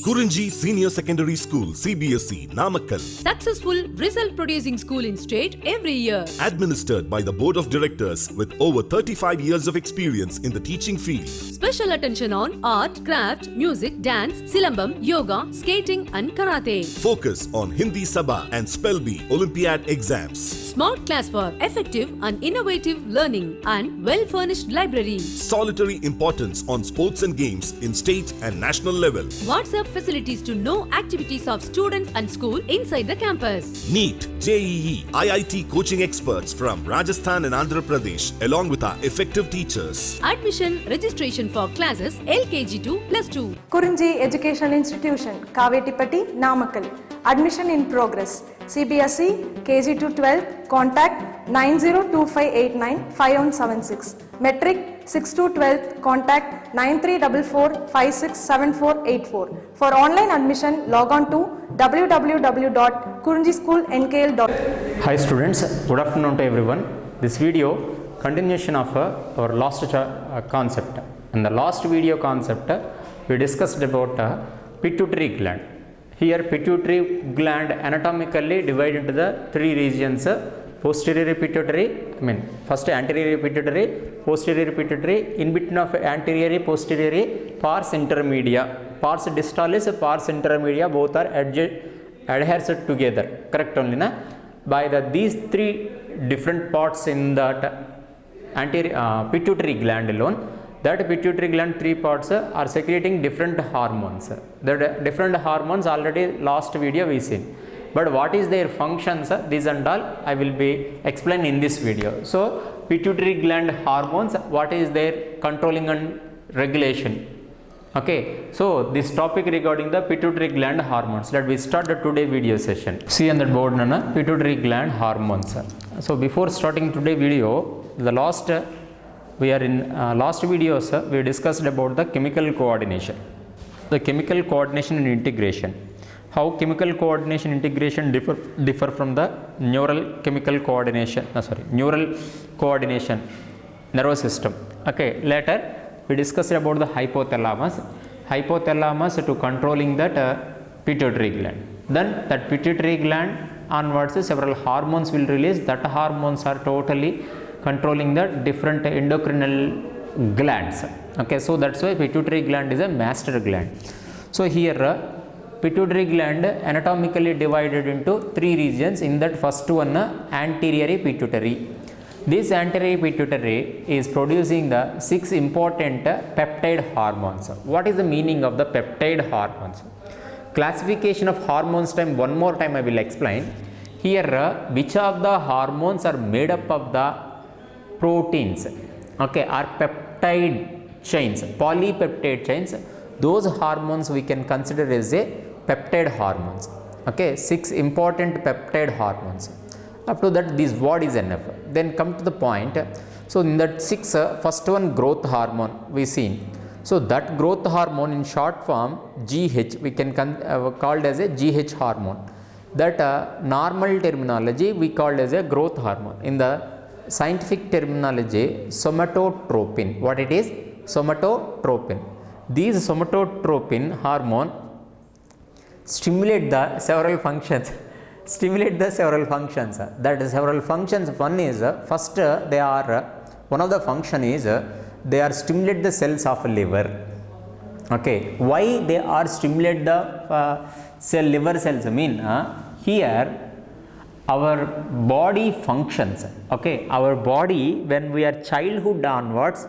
Kurinji Senior Secondary School, CBSE, Namakkal. Successful result producing school in state every year. Administered by the Board of Directors with over 35 years of experience in the teaching field. Special attention on art, craft, music, dance, silambam, yoga, skating and karate. Focus on Hindi Sabha and Spell Bee Olympiad exams. Smart class for effective and innovative learning and well-furnished library. Solitary importance on sports and games in state and national level. WhatsApp facilities to know activities of students and school inside the campus. NEET, JEE, IIT coaching experts from Rajasthan and Andhra Pradesh along with our effective teachers. Admission registration for classes LKG to +2. Kurinji Educational Institution, Kavetipatti, Namakkal. Admission in progress. CBSE, KG to 12, contact 9025895176. Metric 6 to 12, contact 9344567484. For online admission, log on to www.kurinjischoolnkl.com. Hi students, good afternoon to everyone. This video continuation of our last concept. In the last video concept, we discussed about pituitary gland. Here pituitary gland anatomically divided into the three regions: posterior pituitary, first anterior pituitary, posterior pituitary, in between of anterior posterior pars intermedia, pars distalis, pars intermedia, both are adheres together, correct only na? By these three different parts in that anterior pituitary gland alone, that pituitary gland three parts are secreting different hormones. The different hormones already last video we seen. But what is their functions, this and all I will be explain in this video. So pituitary gland hormones, what is their controlling and regulation. Okay, so this topic regarding the pituitary gland hormones, that we start the today video session. See on that board nana, pituitary gland hormones. So before starting today video, the last we are in last videos we discussed about the chemical coordination, the chemical coordination and integration. How chemical coordination integration differ from the neural chemical coordination, neural coordination, nervous system. Okay, later we discussed about the hypothalamus to controlling that pituitary gland. Then that pituitary gland onwards several hormones will release. That hormones are totally controlling the different endocrinal glands. Okay, so that's why pituitary gland is a master gland. So here pituitary gland anatomically divided into three regions. In that first one anterior pituitary. This anterior pituitary is producing the 6 important peptide hormones. What is the meaning of the peptide hormones? Classification of hormones time, one more time I will explain. Here which of the hormones are made up of the proteins, okay, are peptide chains, polypeptide chains. Those hormones we can consider as a peptide hormones. Okay, 6 important peptide hormones. Up to that this word is enough. Then come to the point. So in that 6, first one growth hormone we seen. So that growth hormone in short form GH we can called as a GH hormone. That normal terminology we called as a growth hormone. In the scientific terminology somatotropin. What it is? Somatotropin. These somatotropin hormone stimulate the several functions. That is several functions. One is first they are one of the function is they are stimulate the cells of liver. Okay, why they are stimulate the liver cells? Here our body functions. Okay, our body when we are childhood onwards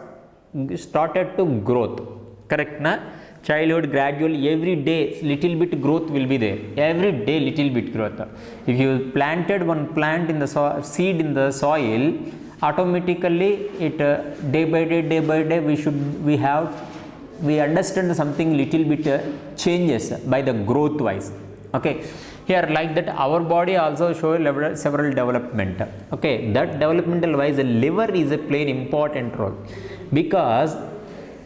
started to growth, correct na? Childhood gradually every day little bit growth will be there, every day little bit growth. If you planted one plant in the seed in the soil, automatically it day by day we understand something little bit changes by the growth wise. Okay, here like that our body also show several development. Okay, that developmental wise the liver is a play an important role, because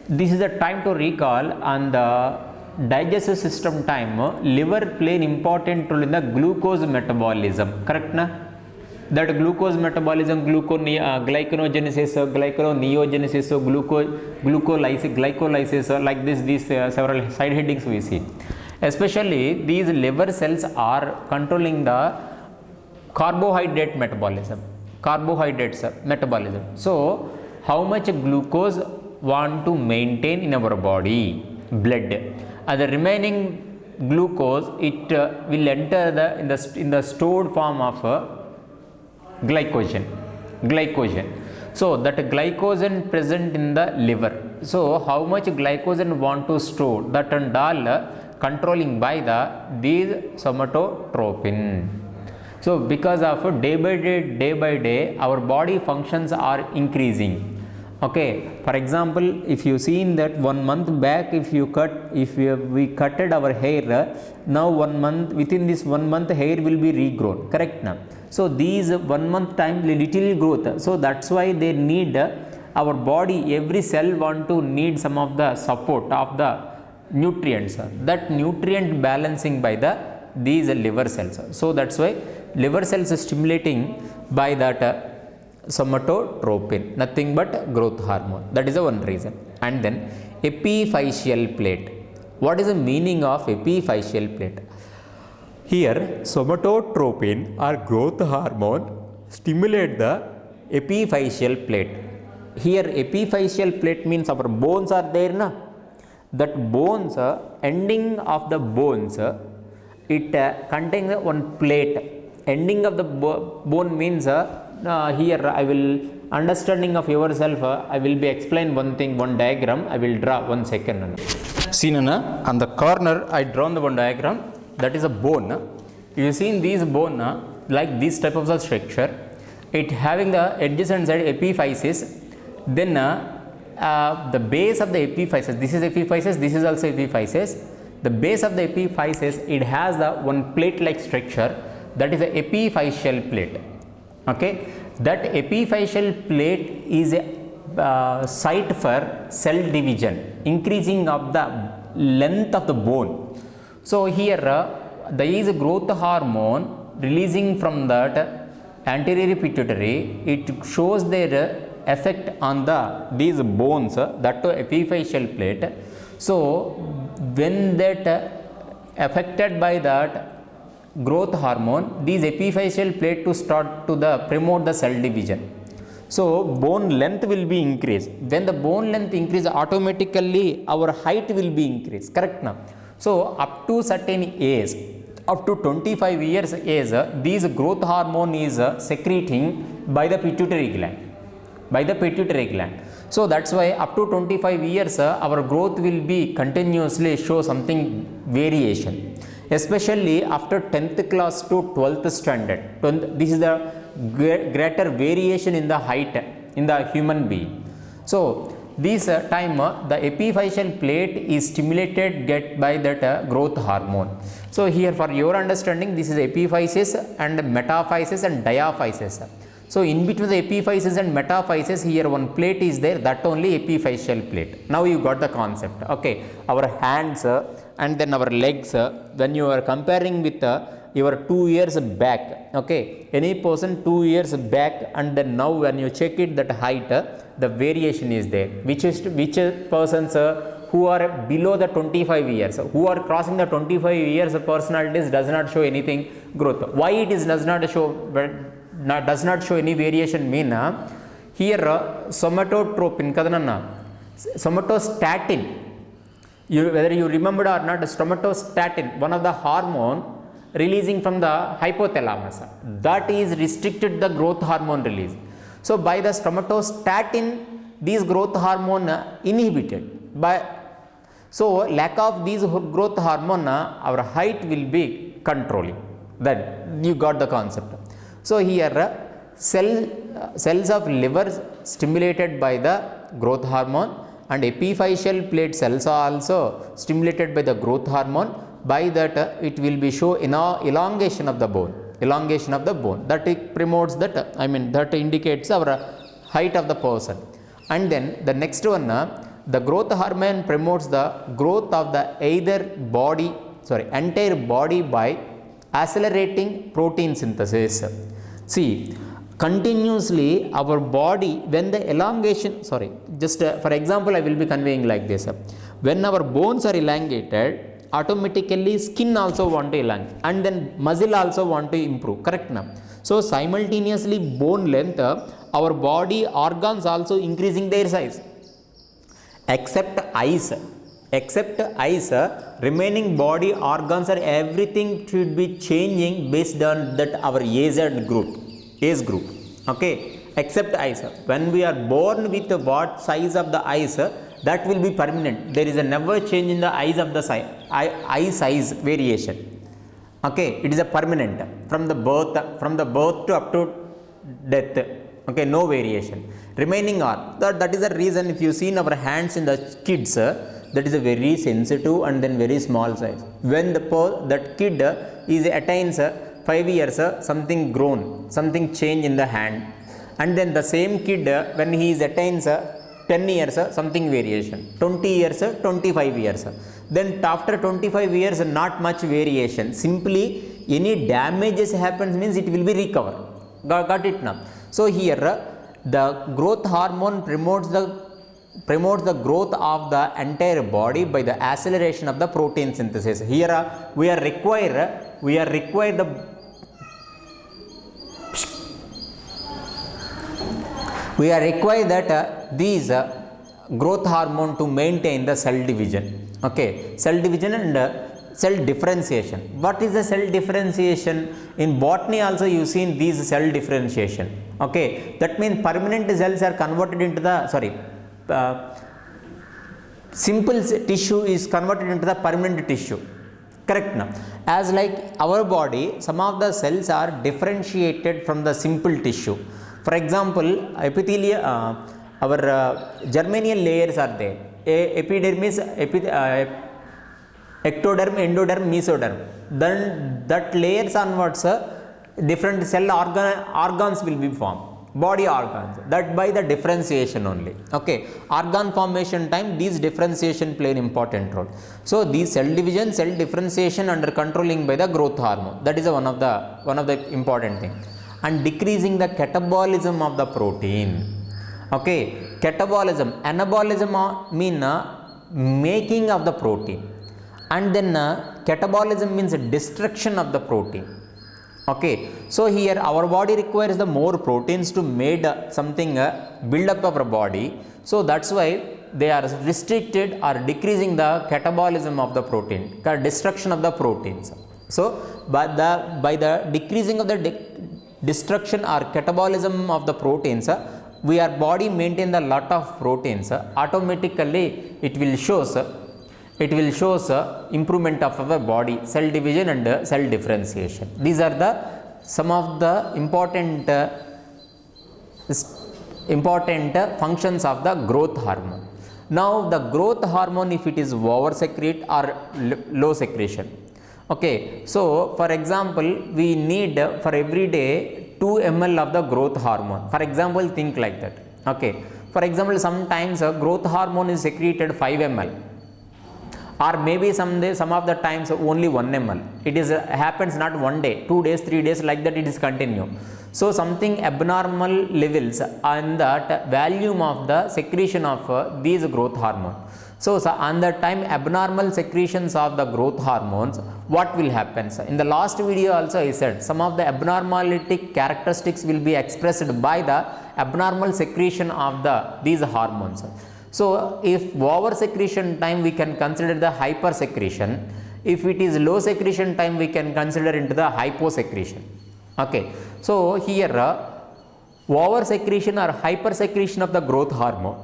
this is the time to recall on the digestive system time. Liver play an important role in the glucose metabolism, correct na? That glucose metabolism, glyconeogenesis, glyconeogenesis, glycolysis, like this, these several side headings we see. especially these liver cells are controlling the carbohydrate metabolism, carbohydrates metabolism. So how much glucose want to maintain in our body, blood, and the remaining glucose it will enter in the stored form of glycogen. So that glycogen present in the liver, so how much glycogen want to store, that and all controlling by these somatotropin. So because of day by day our body functions are increasing. Okay, for example, if you see in that 1 month back, we cutted our hair, now 1 month, within this 1 month hair will be regrown, correct now? So these 1 month time little growth, so that's why they need our body, every cell want to need some of the support of the nutrients, that nutrient balancing by these liver cells. So that's why liver cells is stimulating by that somatotropin, nothing but growth hormone. That is the one reason. And then epiphyseal plate. What is the meaning of epiphyseal plate? Here somatotropin or growth hormone stimulate the epiphyseal plate. Here epiphyseal plate means our bones are there na, that bones, ending of the bones, it contains one plate. Ending of the bone means here I will, understanding of yourself, I will be explain one thing, one diagram I will draw. 1 second. See Nana, on the corner I drawn the one diagram, that is a bone. You see in these bone like this type of the structure, it having the adjacent side epiphysis, then the base of the epiphysis, this is epiphysis, this is also epiphysis. The base of the epiphysis, it has the one plate like structure, that is the epiphyseal plate. Okay, that epiphyseal plate is a site for cell division, increasing of the length of the bone. So here there is a growth hormone releasing from that anterior pituitary, it shows their effect on these bones, that epiphyseal plate. So when that affected by that growth hormone, these epiphyseal plate to start to promote the cell division. So bone length will be increased. When the bone length increase, automatically our height will be increased, correct now? So up to certain age, up to 25 years age, these growth hormone is secreting by the pituitary gland. So that's why up to 25 years our growth will be continuously show something variation, especially after 10th class to 12th standard. This is the greater variation in the height in the human being. So this time the epiphyseal plate is stimulated get by that growth hormone. So here for your understanding, this is epiphysis and metaphysis and diaphysis. So in between the epiphysis and metaphysis, here one plate is there, that only epiphyseal plate. Now you got the concept. Okay, our hands and then our legs, when you are comparing with your 2 years back, okay, any person 2 years back and then now when you check it, that height, the variation is there. Which persons who are below the 25 years, who are crossing the 25 years, personalities does not show anything growth. Why it is does not show any variation mean here somatotropin kadananna, somatostatin, whether you remembered or not, somatostatin, one of the hormone releasing from the hypothalamus, that is restricted the growth hormone release. So by the somatostatin, these growth hormone inhibited by, so lack of these growth hormone, our height will be controlling. That you got the concept. So here cells of liver stimulated by the growth hormone and epiphyseal plate cells are also stimulated by the growth hormone. By that it will be show elongation of the bone, that it promotes that, that indicates our height of the person. And then the next one, the growth hormone promotes the growth of the entire body by accelerating protein synthesis. See, continuously our body, when the elongation, just for example I will be conveying like this, when our bones are elongated, automatically skin also want to elongate, and then muscle also want to improve, correct now? So simultaneously bone length, our body organs also increasing their size, except eyes. Remaining body organs or everything should be changing based on that our age group, okay, except eyes. When we are born with what size of the eyes, that will be permanent. There is a never change in the eyes of the eye size variation, okay. It is a permanent from the birth to up to death, okay, no variation. Remaining are that is the reason if you see in our hands in the kids, that is a very sensitive and then very small size. When that kid attains 5 years, something grown, something change in the hand, and then the same kid when he attains 10 years, something variation, 20 years, 25 years. Then after 25 years, not much variation. Simply any damages happens means it will be recovered. Got it now? So here the growth hormone promotes the growth of the entire body by the acceleration of the protein synthesis. Here we are required that these growth hormone to maintain the cell division, okay, cell division and cell differentiation. What is the cell differentiation? In botany also you seen these cell differentiation, okay. That means permanent cells are converted into the simple tissue is converted into the permanent tissue, correct now? As like our body, some of the cells are differentiated from the simple tissue. For example, epithelial, our germinal layers are there. Epidermis, ectoderm, endoderm, mesoderm. Then that layers onwards, different cell organs will be formed. Body organs, that by the differentiation only, okay. Organ formation time, these differentiation play an important role. So these cell division, cell differentiation under controlling by the growth hormone, that is one of the important thing. And decreasing the catabolism of the protein, okay. Catabolism, anabolism mean making of the protein, and then catabolism means destruction of the protein, okay. So here our body requires the more proteins to make something build up our body. So that's why they are restricted or decreasing the catabolism of the protein, destruction of the proteins. So by the decreasing of the destruction or catabolism of the proteins, our body maintain the lot of proteins, automatically it will shows improvement of our body, cell division and cell differentiation. These are the some of the important functions of the growth hormone. Now the growth hormone, if it is over secrete or low secretion, okay. So for example, we need for every day 2 ml of the growth hormone. For example, think like that, okay. For example, sometimes growth hormone is secreted 5 ml. Or maybe some of the times only 1 ml. It is happens not 1 day, 2 days, 3 days, like that it is continue. So something abnormal levels on that volume of the secretion of these growth hormone. So on the time abnormal secretions of the growth hormones, what will happen? In the last video also I said some of the abnormality characteristics will be expressed by the abnormal secretion of these hormones. So if over secretion time, we can consider the hyper secretion. If it is low secretion time, we can consider into the hyposecretion, okay. So here over secretion or hyper secretion of the growth hormone,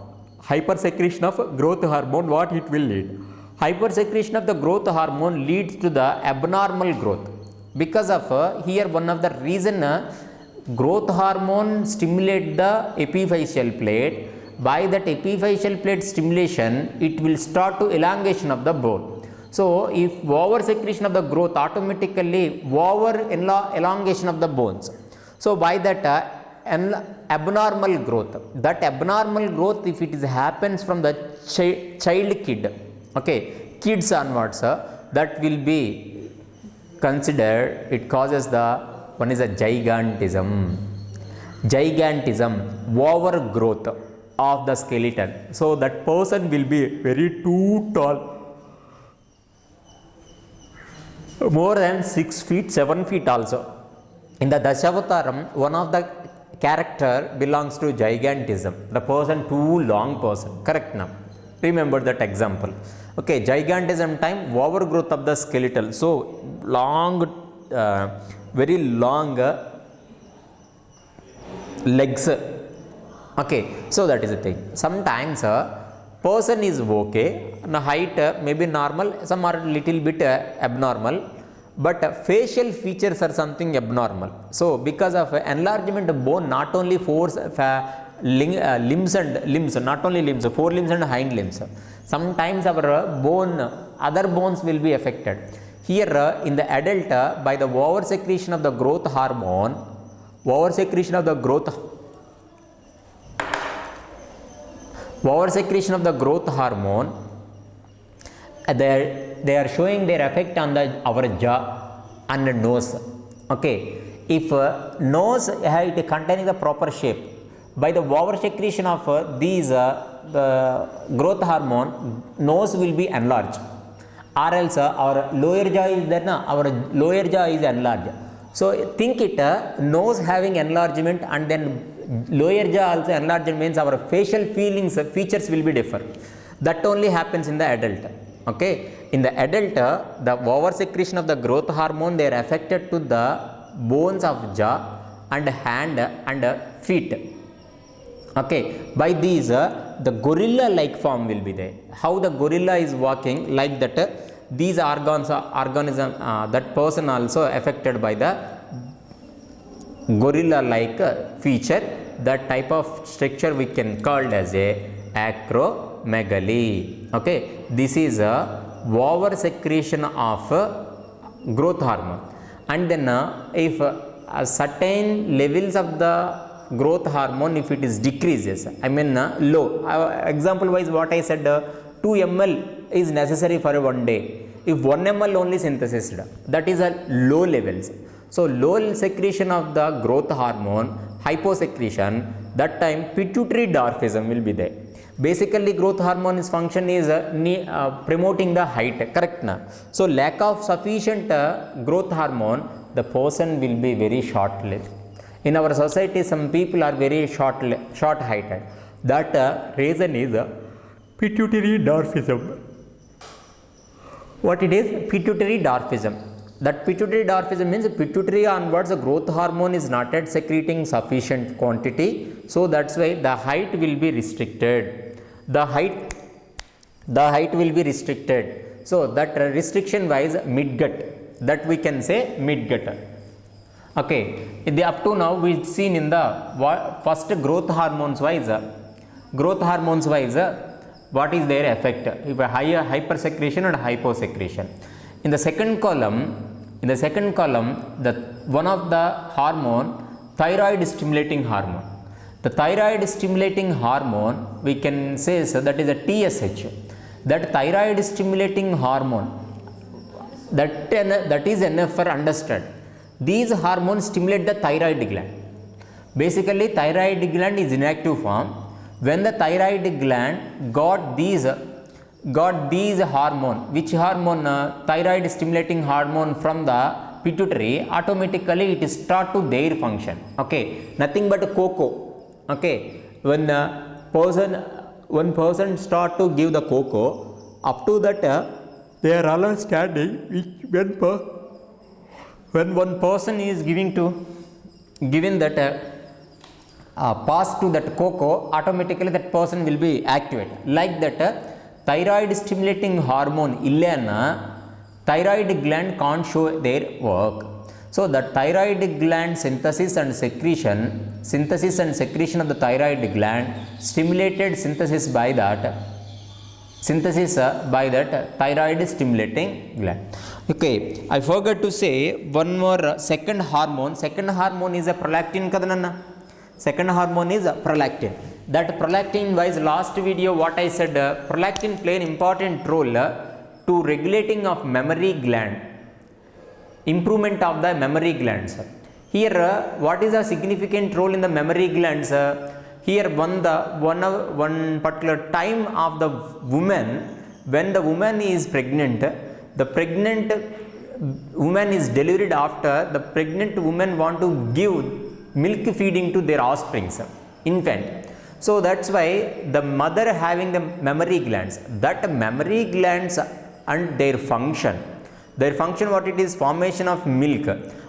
what it will lead? Hyper secretion of the growth hormone leads to the abnormal growth, because of here one of the reason growth hormone stimulate the epiphyseal plate. By that epiphyseal plate stimulation, it will start to elongation of the bone. So if over secretion of the growth, automatically over elongation of the bones. So by that abnormal growth, if it is happens from the child kid, okay, kids onwards, that will be considered, it causes one is a gigantism, overgrowth of the skeleton. So that person will be very too tall. more than 6 feet, 7 feet also. In the Dashavataram, one of the character belongs to gigantism. The person, too long person. Correct now. Remember that example. Okay, gigantism time, overgrowth of the skeletal. So, long, very long legs. Okay, so that is the thing. Sometimes person is okay, the height maybe normal, some are little bit abnormal, but facial features are something abnormal. So because of enlargement of bone, not only limbs and limbs, not only limbs, forelimbs and hind limbs, sometimes our bone, other bones will be affected. Here in the adult, by the over secretion of the growth hormone, over secretion of the growth hormone, they are showing their effect on our jaw and nose. Okay, if nose it containing the proper shape, by the over secretion of these growth hormone, nose will be enlarged, or else our lower jaw is there, our lower jaw is enlarged. So think it, nose having enlargement and then lower jaw also enlarged means our facial features will be different. That only happens in the adult. Okay, in the adult, the over secretion of the growth hormone, they are affected to the bones of jaw and hand and feet. Okay, by these the gorilla like form will be there. How the gorilla is walking like that, these organism, that person also affected by the gorilla like feature. That type of structure we can call as a acromegaly. Okay, this is a over secretion of growth hormone, and then if certain levels of the growth hormone, if it is decreases, I mean low, example wise what I said, 2 ml is necessary for 1 day. If 1 ml only synthesized, that is a low levels. So low secretion of the growth hormone, hyposecretion, that time pituitary dwarfism will be there. Basically growth hormone's function is promoting the height, correct na? So lack of sufficient growth hormone, the person will be very short lived. In our society, some people are very short heighted. That reason is pituitary dwarfism. What it is? Pituitary dwarfism. That pituitary dwarfism means pituitary onwards the growth hormone is not yet secreting sufficient quantity, so that's why the height will be restricted. The height will be restricted. So that restriction wise midgut, that we can say midgut. Okay, up to now we've seen in the first growth hormones wise, what is their effect? If a higher hypersecretion and hyposecretion. In the second column, the one of the hormone, thyroid stimulating hormone. The thyroid stimulating hormone, we can say so, that is a TSH. That thyroid stimulating hormone, that is enough for understand. These hormones stimulate the thyroid gland. Basically, thyroid gland is inactive form. When the thyroid gland got these hormone, which hormone? Thyroid stimulating hormone from the pituitary, automatically it start to their function. Okay, nothing but cocoa. Okay, when one person start to give the cocoa, up to that they are all standing. When one person is given that pass to that cocoa, automatically that person will be activated. Like that, thyroid stimulating hormone illana, thyroid gland can't show their work. So the thyroid gland synthesis and secretion of the thyroid gland stimulated synthesis by that thyroid stimulating gland. Okay, I forgot to say one more second hormone. Second hormone is a prolactin kadananna. Second hormone is a prolactin. That prolactin wise, last video what I said, prolactin play an important role to regulating of memory gland, improvement of the memory glands. Here what is a significant role in the memory glands? Here one particular time of the woman, when the woman is pregnant, the pregnant woman is delivered after, the pregnant woman want to give milk feeding to their offsprings, infant. So that's why the mother having the mammary glands, that mammary glands and their function what it is, formation of milk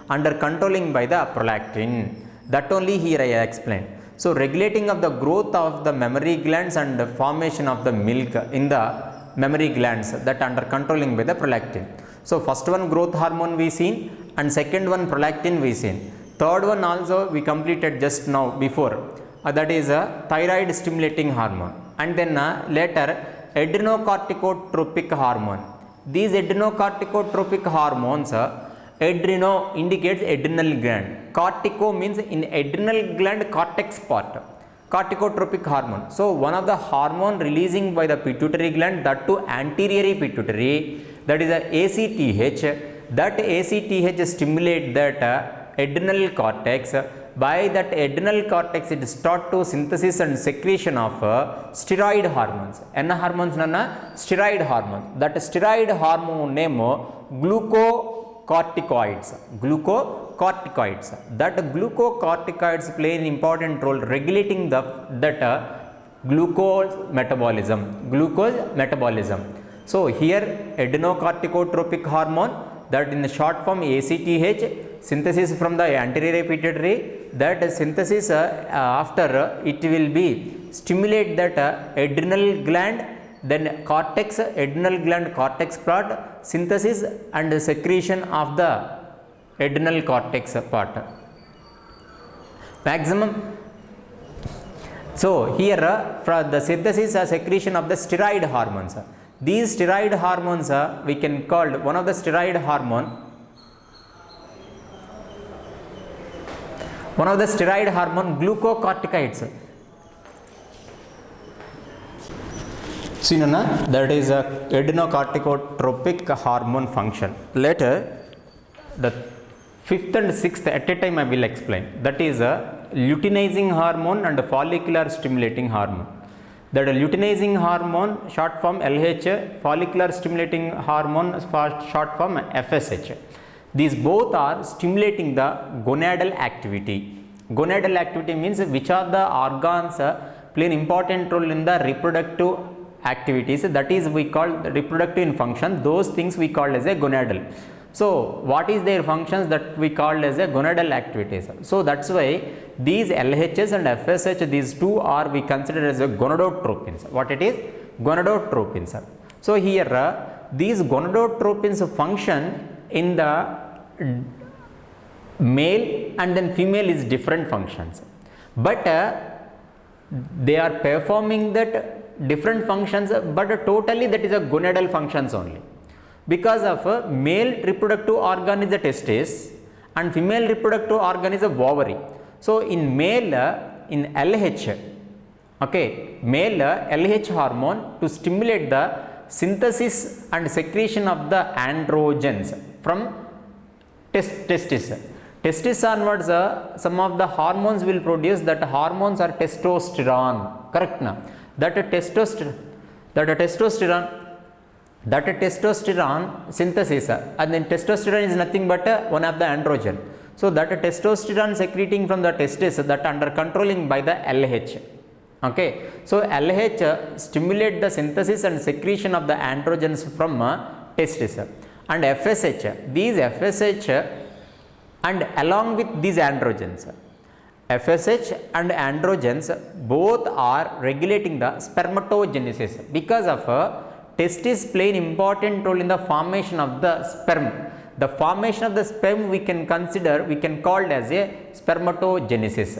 under controlling by the prolactin. That only here I explained. So regulating of the growth of the mammary glands and the formation of the milk in the mammary glands, that under controlling by the prolactin. So first one growth hormone we seen, and second one prolactin we seen. Third one also we completed just now before, that is a thyroid stimulating hormone, and then later adrenocorticotropic hormone. These adrenocorticotropic hormones, adreno indicates adrenal gland, cortico means in adrenal gland cortex part, corticotropic hormone. So one of the hormone releasing by the pituitary gland, that to anterior pituitary, that is a ACTH. That ACTH stimulate that adrenal cortex. By that adrenal cortex it start to synthesis and secretion of steroid hormones. Enna hormones nanna? Steroid hormone. That steroid hormone name glucocorticoids. That glucocorticoids play an important role regulating that glucose metabolism. So here adrenocorticotropic hormone, that in the short form ACTH, synthesis from the anterior pituitary, that synthesis after it will be stimulate that adrenal gland, then cortex, adrenal gland cortex part, synthesis and secretion of the adrenal cortex part maximum. So here for the synthesis secretion of the steroid hormones. These steroid hormones we can call one of the steroid hormone glucocorticoids. See, that is a adrenocorticotropic hormone function. Later the fifth and sixth at a time I will explain. That is a luteinizing hormone and follicular stimulating hormone. That luteinizing hormone, short form LH, follicular stimulating hormone, short form FSH. These both are stimulating the gonadal activity. Gonadal activity means which are the organs play an important role in the reproductive activities. That is we call the reproductive in function. Those things we call as a gonadal. So what is their functions, that we call as a gonadal activities. So that's why these LHs and FSH, these two are we consider as a gonadotropins. What it is? Gonadotropins. So here these gonadotropins function in the male and then female is different functions, but they are performing that different functions, but totally that is a gonadal functions only. Because of male reproductive organ is the testis and female reproductive organ is a ovary. So in male, in LH, okay, male LH hormone to stimulate the synthesis and secretion of the androgens from testis. Testis onwards, some of the hormones will produce, that hormones are testosterone, correct na? That testosterone synthesis, and then testosterone is nothing but one of the androgen. So that testosterone secreting from the testis, that under controlling by the LH. Okay, so LH stimulate the synthesis and secretion of the androgens from testis, and FSH, these FSH and along with these androgens, FSH and androgens both are regulating the spermatogenesis. Because of testis play an important role in the formation of the sperm. The formation of the sperm we can consider, we can call it as a spermatogenesis.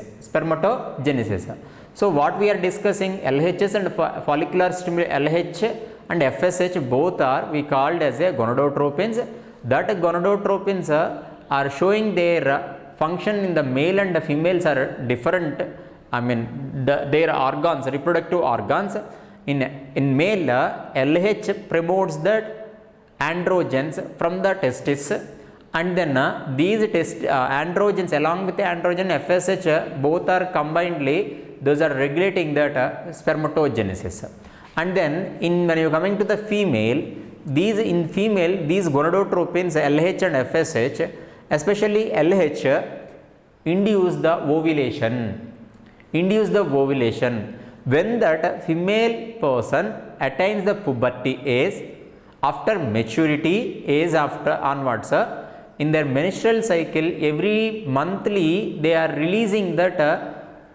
So what we are discussing, LHS and follicular LH and FSH both are we called as a gonadotropins. That gonadotropins are showing their function in the male and the females are different. I mean their organs, reproductive organs. In male, LH promotes the androgens from the testis, and then these androgens along with the androgen FSH both are combinedly, those are regulating that spermatogenesis. And then when you coming to the female, these in female, these gonadotropins LH and FSH, especially LH, induce the ovulation. When that female person attains the puberty age, after maturity age after onwards, in their menstrual cycle, every monthly they are releasing that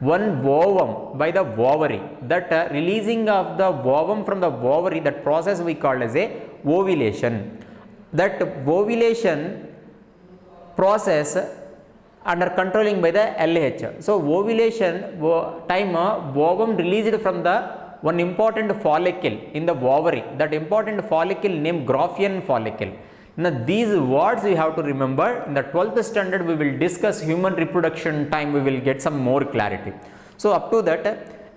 one ovum by the ovary. That releasing of the ovum from the ovary, that process we call as a ovulation. That ovulation process under controlling by the LH. So ovulation time ovum released from the one important follicle in the ovary. That important follicle named Graafian follicle. Now these words you have to remember. In the 12th standard we will discuss human reproduction time, we will get some more clarity. So up to that,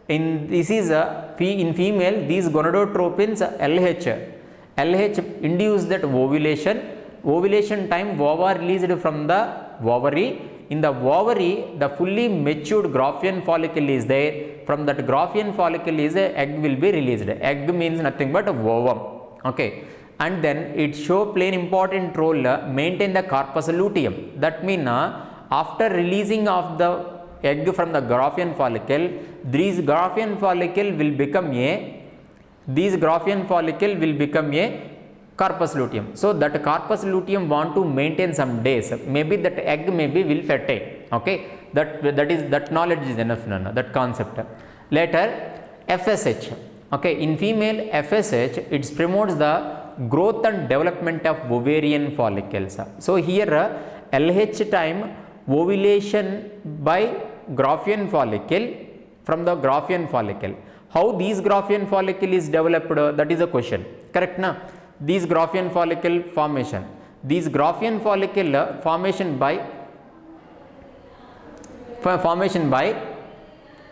in female, these gonadotropins LH induce that ovulation time ova released from the ovary. In the ovary, the fully matured Graafian follicle is there. From that Graafian follicle is a egg will be released. Egg means nothing but a ovum. Okay. And then it play an important role, maintain the corpus luteum. That means after releasing of the egg from the Graafian follicle, these Graafian follicle will become a corpus luteum. So that corpus luteum want to maintain some days. Maybe that egg will fertile. Okay, that knowledge is enough. That concept. Later, FSH. Okay, in female FSH, it promotes the growth and development of ovarian follicles. So here LH time ovulation by Graafian follicle from the Graafian follicle. How these Graafian follicle is developed, that is a question. Correct na? These Graafian follicle formation. These Graafian follicle formation by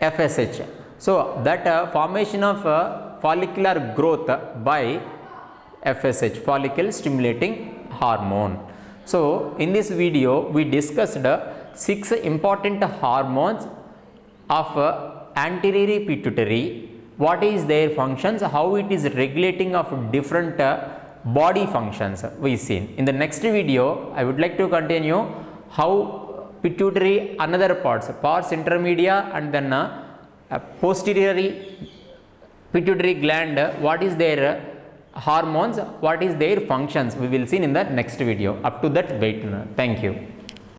FSH. So that formation of follicular growth by FSH, follicle stimulating hormone. So in this video we discussed 6 important hormones of anterior pituitary. What is their functions, how it is regulating of different body functions we seen. In the next video I would like to continue how pituitary another parts intermedia and then posteriorly pituitary gland, what is their hormones, what is their functions, we will see in the next video. Up to that, wait. Thank you.